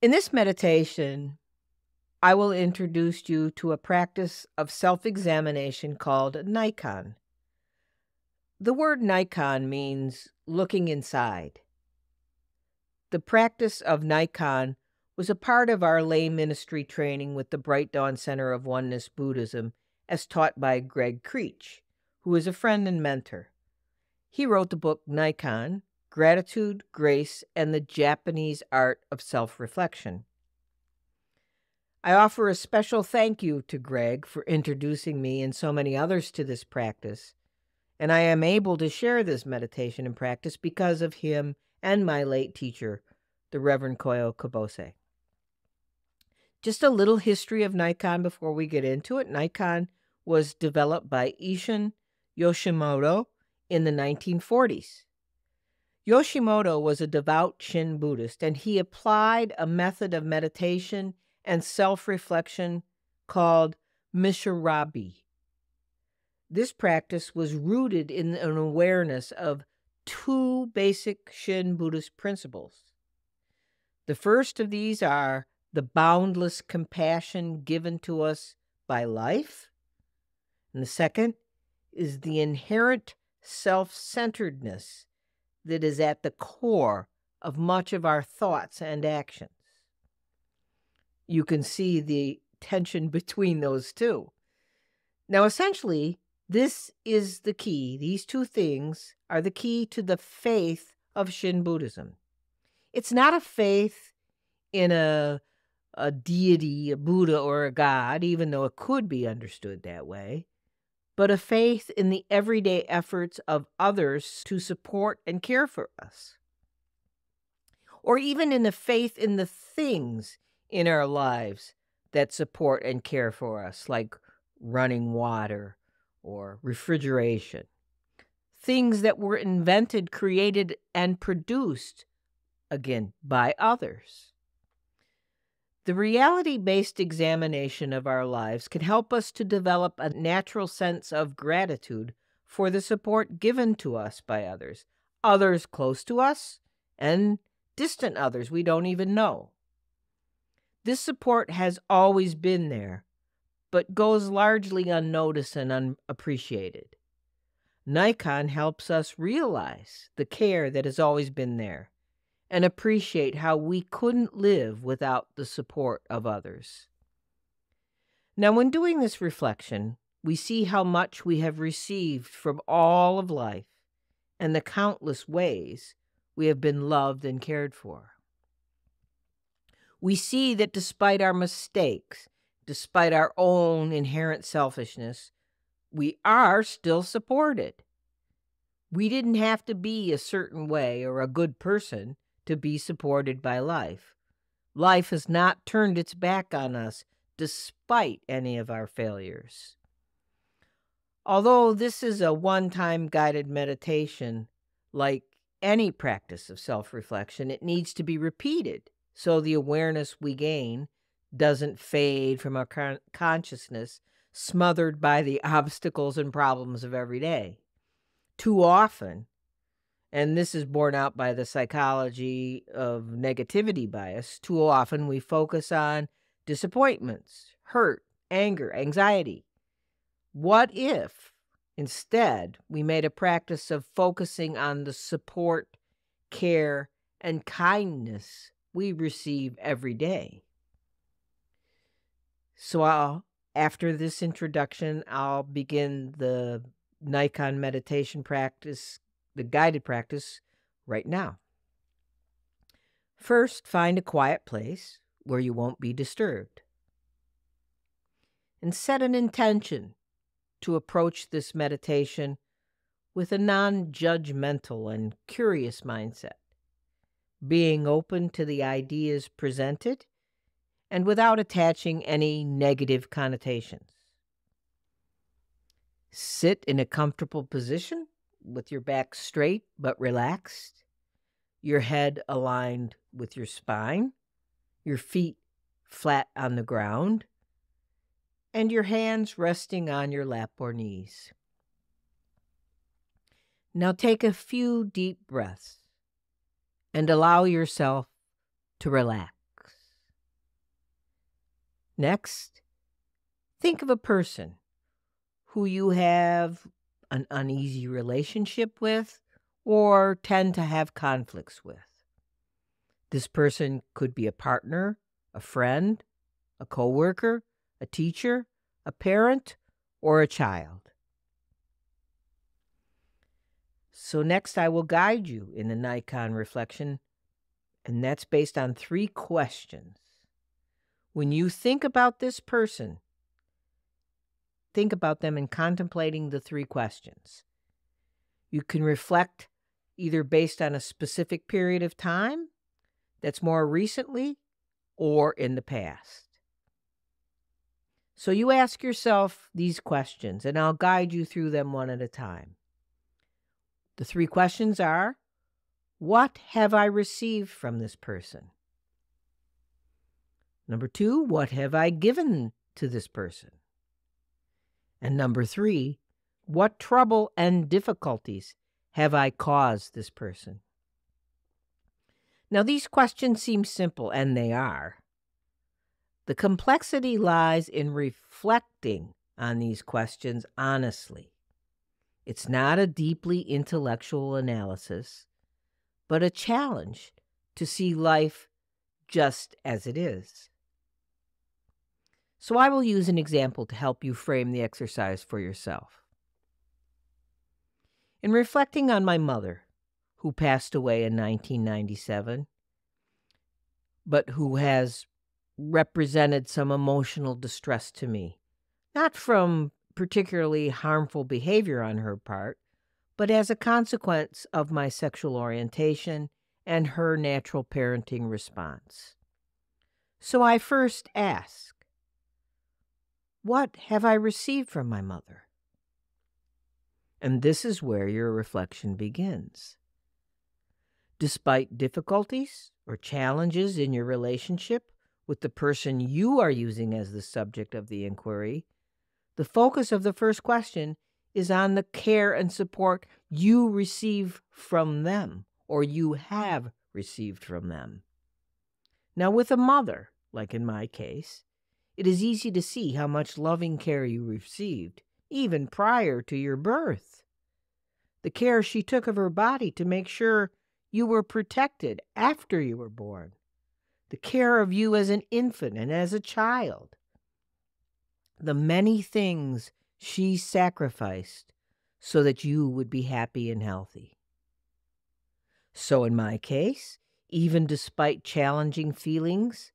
In this meditation, I will introduce you to a practice of self-examination called Nikon. The word Nikon means looking inside. The practice of Nikon was a part of our lay ministry training with the Bright Dawn Center of Oneness Buddhism as taught by Greg Creech, who is a friend and mentor. He wrote the book Nikon, Gratitude, Grace, and the Japanese Art of Self-Reflection. I offer a special thank you to Greg for introducing me and so many others to this practice, and I am able to share this meditation and practice because of him and my late teacher, the Reverend Koyo Kobose. Just a little history of Nikon before we get into it. Nikon was developed by Isshin Yoshimoto in the 1940s. Yoshimoto was a devout Shin Buddhist, and he applied a method of meditation and self-reflection called Mishirabi. This practice was rooted in an awareness of two basic Shin Buddhist principles. The first of these are the boundless compassion given to us by life, and the second is the inherent self-centeredness that is at the core of much of our thoughts and actions. You can see the tension between those two. Now, essentially, this is the key. These two things are the key to the faith of Shin Buddhism. It's not a faith in a deity, a Buddha, or a God, even though it could be understood that way, but a faith in the everyday efforts of others to support and care for us. Or even in the faith in the things in our lives that support and care for us, like running water or refrigeration. Things that were invented, created, and produced, again, by others. The reality-based examination of our lives can help us to develop a natural sense of gratitude for the support given to us by others close to us, and distant others we don't even know. This support has always been there, but goes largely unnoticed and unappreciated. Nikon helps us realize the care that has always been there and appreciate how we couldn't live without the support of others. Now, when doing this reflection, we see how much we have received from all of life and the countless ways we have been loved and cared for. We see that despite our mistakes, despite our own inherent selfishness, we are still supported. We didn't have to be a certain way or a good person to be supported by life. Life has not turned its back on us despite any of our failures. Although this is a one-time guided meditation, like any practice of self-reflection, it needs to be repeated so the awareness we gain doesn't fade from our consciousness, smothered by the obstacles and problems of every day. Too often, and this is borne out by the psychology of negativity bias, too often we focus on disappointments, hurt, anger, anxiety. What if, instead, we made a practice of focusing on the support, care, and kindness we receive every day? So after this introduction, I'll begin the Nikon meditation practice, the guided practice, right now. First, find a quiet place where you won't be disturbed. And set an intention to approach this meditation with a non-judgmental and curious mindset, being open to the ideas presented and without attaching any negative connotations. Sit in a comfortable position with your back straight but relaxed, your head aligned with your spine, your feet flat on the ground, and your hands resting on your lap or knees. Now take a few deep breaths and allow yourself to relax. Next, think of a person who you have an uneasy relationship with or tend to have conflicts with. This person could be a partner, a friend, a coworker, a teacher, a parent, or a child. So next I will guide you in the Nikon reflection, and that's based on 3 questions. When you think about this person, think about them in contemplating the 3 questions. You can reflect either based on a specific period of time that's more recently or in the past. So you ask yourself these questions, and I'll guide you through them one at a time. The 3 questions are, what have I received from this person? Number 2, what have I given to this person? And number 3, what trouble and difficulties have I caused this person? Now, these questions seem simple, and they are. The complexity lies in reflecting on these questions honestly. It's not a deeply intellectual analysis, but a challenge to see life just as it is. So I will use an example to help you frame the exercise for yourself. In reflecting on my mother, who passed away in 1997, but who has represented some emotional distress to me, not from particularly harmful behavior on her part, but as a consequence of my sexual orientation and her natural parenting response. So I first ask, what have I received from my mother? And this is where your reflection begins. Despite difficulties or challenges in your relationship with the person you are using as the subject of the inquiry, the focus of the first question is on the care and support you receive from them, or you have received from them. Now, with a mother, like in my case, it is easy to see how much loving care you received, even prior to your birth. The care she took of her body to make sure you were protected after you were born. The care of you as an infant and as a child. The many things she sacrificed so that you would be happy and healthy. So in my case, even despite challenging feelings,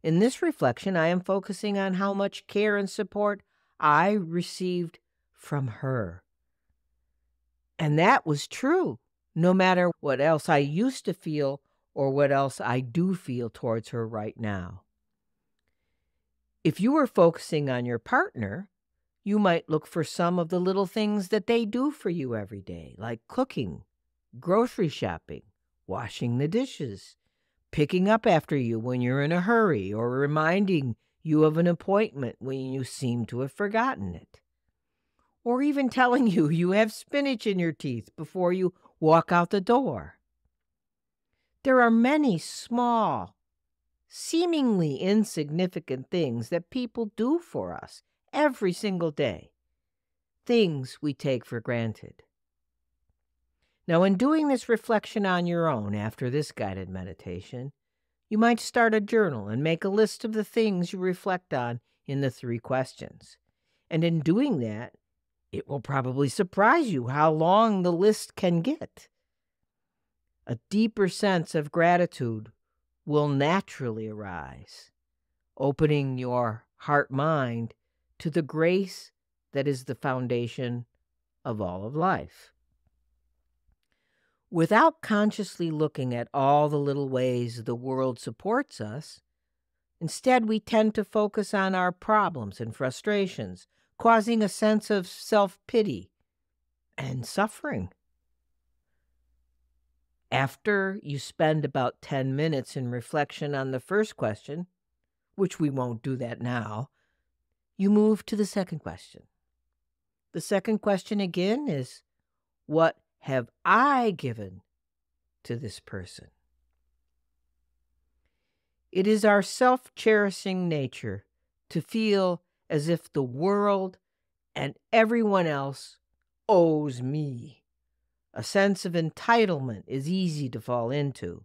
in this reflection, I am focusing on how much care and support I received from her. And that was true, no matter what else I used to feel or what else I do feel towards her right now. If you were focusing on your partner, you might look for some of the little things that they do for you every day, like cooking, grocery shopping, washing the dishes, picking up after you when you're in a hurry, or reminding you of an appointment when you seem to have forgotten it. Or even telling you you have spinach in your teeth before you walk out the door. There are many small, seemingly insignificant things that people do for us every single day, things we take for granted. Now, in doing this reflection on your own after this guided meditation, you might start a journal and make a list of the things you reflect on in the 3 questions. And in doing that, it will probably surprise you how long the list can get. A deeper sense of gratitude will naturally arise, opening your heart-mind to the grace that is the foundation of all of life. Without consciously looking at all the little ways the world supports us, instead we tend to focus on our problems and frustrations, causing a sense of self-pity and suffering. After you spend about 10 minutes in reflection on the first question, which we won't do that now, you move to the second question. The second question again is, what have I given to this person? It is our self-cherishing nature to feel as if the world and everyone else owes me. A sense of entitlement is easy to fall into.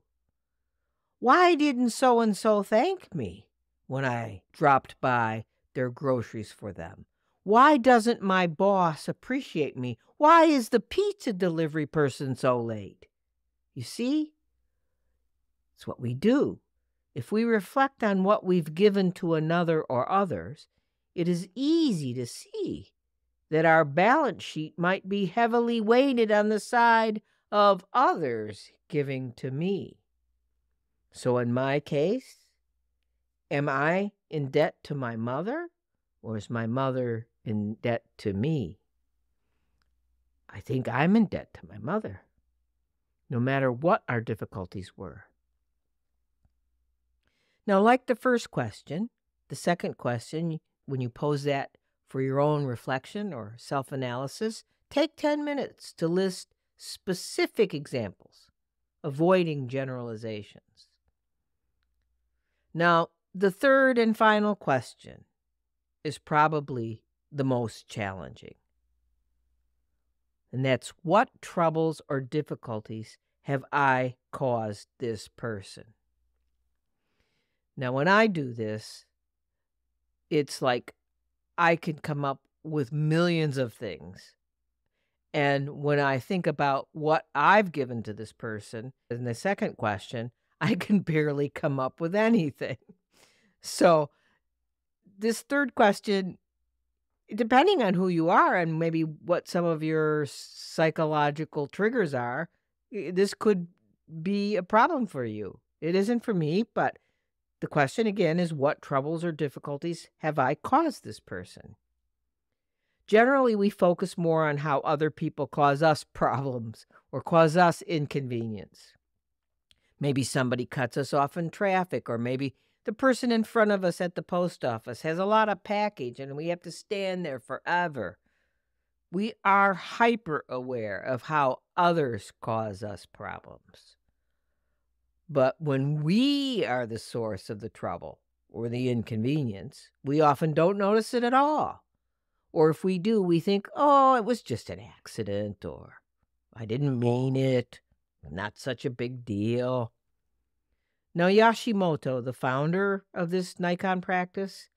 Why didn't so-and-so thank me when I dropped by their groceries for them? Why doesn't my boss appreciate me? Why is the pizza delivery person so late? You see, it's what we do. If we reflect on what we've given to another or others, it is easy to see that our balance sheet might be heavily weighted on the side of others giving to me. So in my case, am I in debt to my mother, or is my mother in debt to me? I think I'm in debt to my mother, no matter what our difficulties were. Now, like the first question, the second question, when you pose that for your own reflection or self-analysis, take 10 minutes to list specific examples, avoiding generalizations. Now, the third and final question is probably the most challenging. And that's, what troubles or difficulties have I caused this person? Now, when I do this, it's like I can come up with millions of things. And when I think about what I've given to this person in the second question, I can barely come up with anything. So this third question, depending on who you are and maybe what some of your psychological triggers are, this could be a problem for you. It isn't for me, but the question again is, what troubles or difficulties have I caused this person? Generally, we focus more on how other people cause us problems or cause us inconvenience. Maybe somebody cuts us off in traffic, or maybe the person in front of us at the post office has a lot of package and we have to stand there forever. We are hyper aware of how others cause us problems. But when we are the source of the trouble or the inconvenience, we often don't notice it at all. Or if we do, we think, oh, it was just an accident, or I didn't mean it, not such a big deal. Now, Yashimoto, the founder of this Nikon practice,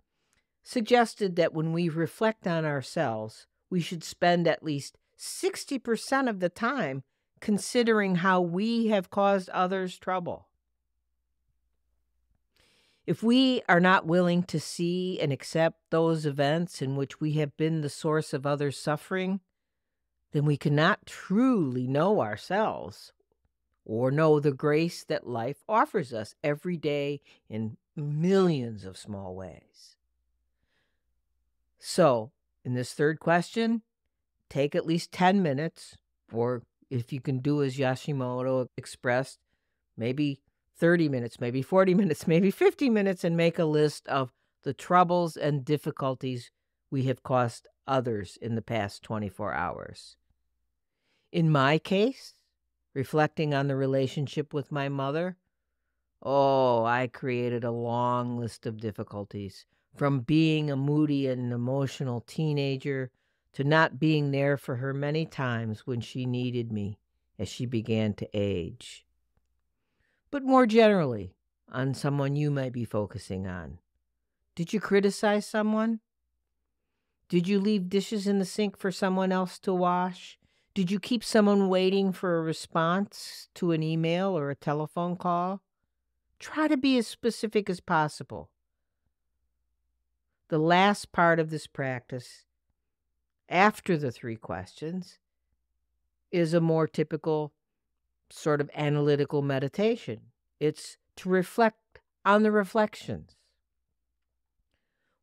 suggested that when we reflect on ourselves, we should spend at least 60% of the time considering how we have caused others trouble. If we are not willing to see and accept those events in which we have been the source of others' suffering, then we cannot truly know ourselves or know the grace that life offers us every day in millions of small ways. So, in this third question, take at least 10 minutes, or if you can do as Yashimoto expressed, maybe 30 minutes, maybe 40 minutes, maybe 50 minutes, and make a list of the troubles and difficulties we have caused others in the past 24 hours. In my case, reflecting on the relationship with my mother, I created a long list of difficulties, from being a moody and emotional teenager to not being there for her many times when she needed me as she began to age. But more generally, on someone you might be focusing on. Did you criticize someone? Did you leave dishes in the sink for someone else to wash? Did you keep someone waiting for a response to an email or a telephone call? Try to be as specific as possible. The last part of this practice, after the 3 questions, is a more typical sort of analytical meditation. It's to reflect on the reflections.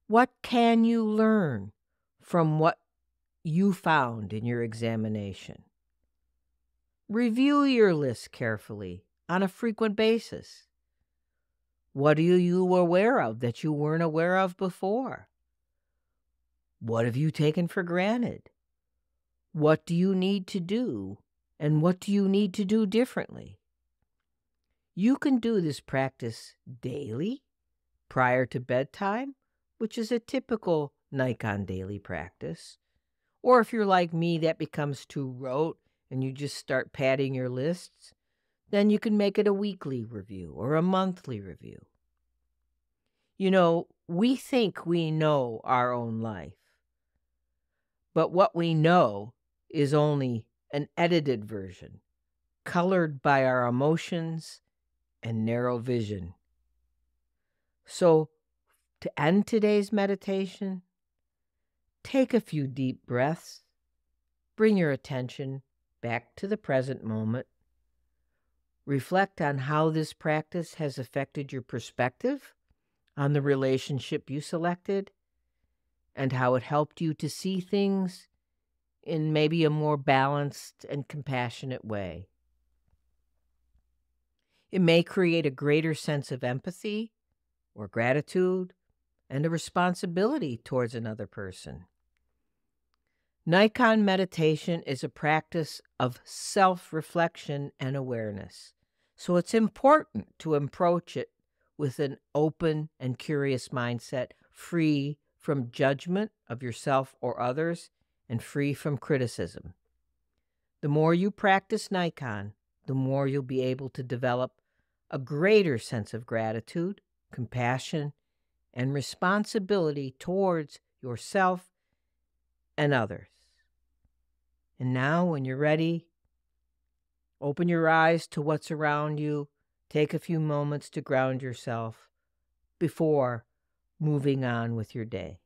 What can you learn from what you found in your examination? Review your list carefully on a frequent basis. What are you aware of that you weren't aware of before? What have you taken for granted? What do you need to do? And what do you need to do differently? You can do this practice daily, prior to bedtime, which is a typical Nikon daily practice. Or if you're like me, that becomes too rote and you just start padding your lists, then you can make it a weekly review or a monthly review. We think we know our own life, but what we know is only an edited version, colored by our emotions and narrow vision. So, to end today's meditation, take a few deep breaths, bring your attention back to the present moment, reflect on how this practice has affected your perspective on the relationship you selected, and how it helped you to see things in maybe a more balanced and compassionate way. It may create a greater sense of empathy or gratitude and a responsibility towards another person. Nikon meditation is a practice of self-reflection and awareness, so it's important to approach it with an open and curious mindset, free from judgment of yourself or others, and free from criticism. The more you practice Nikon, the more you'll be able to develop a greater sense of gratitude, compassion, and responsibility towards yourself and others. And now, when you're ready, open your eyes to what's around you. Take a few moments to ground yourself before moving on with your day.